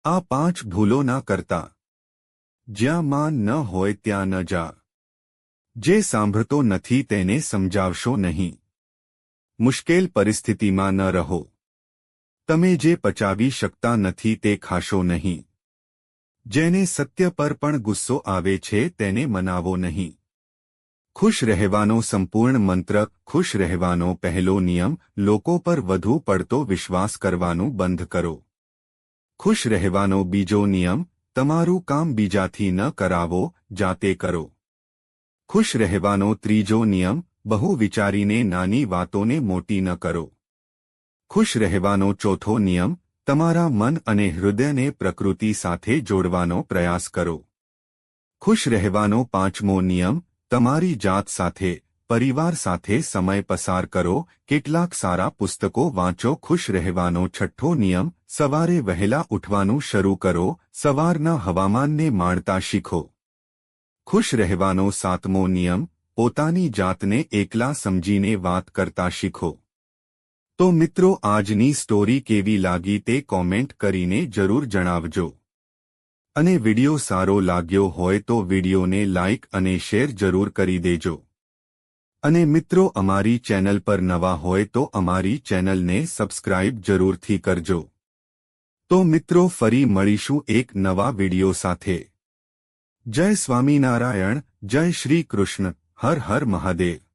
આ 5 ભૂલો ના કરતા. જ્યાં માન ન હોય ત્યાં ન જા. જે સાંભળતો નથી તેને સમજાવશો નહીં. મુશ્કેલ પરિસ્થિતિમાં ન રહો. તમે જે પચાવી શકતા નથી તે ખાશો નહીં. જેને સત્ય પર પણ ગુસ્સો આવે છે તેને મનાવો નહીં. ખુશ રહેવાનો સંપૂર્ણ મંત્ર. ખુશ રહેવાનો પહેલો નિયમ. લોકો પર વધુ પડતો વિશ્વાસ કરવાનું બંધ કરો. ખુશ રહેવાનો બીજો નિયમ. તમારું કામ બીજાથી ન કરાવો, જાતે કરો. ખુશ રહેવાનો ત્રીજો નિયમ. બહુ વિચારીને નાની વાતોને મોટી ન કરો. ખુશ રહેવાનો ચોથો નિયમ. તમારા મન અને હૃદયને પ્રકૃતિ સાથે જોડવાનો પ્રયાસ કરો. ખુશ રહેવાનો પાંચમો નિયમ. તમારી જાત સાથે, પરિવાર સાથે સમય પસાર કરો. કેટલાક સારા પુસ્તકો વાંચો. ખુશ રહેવાનો છઠ્ઠો નિયમ. સવારે વહેલા ઉઠવાનું શરૂ કરો. સવારના હવામાનને માણતા શીખો. ખુશ રહેવાનો સાતમો નિયમ. પોતાની જાતને એકલા સમજીને વાત કરતા શીખો. તો મિત્રો, આજની સ્ટોરી કેવી લાગી તે કોમેન્ટ કરીને જરૂર જણાવજો. અને વિડિયો સારો લાગ્યો હોય તો વિડિયોને લાઇક અને શેર જરૂર કરી દેજો. અને મિત્રો, અમારી ચેનલ પર નવા હોય તો અમારી ચેનલને સબસ્ક્રાઇબ જરૂરથી કરજો. તો મિત્રો, ફરી મળીશું એક નવા વિડિયો સાથે. જય સ્વામિનારાયણ. જય શ્રી કૃષ્ણ. હર હર મહાદેવ.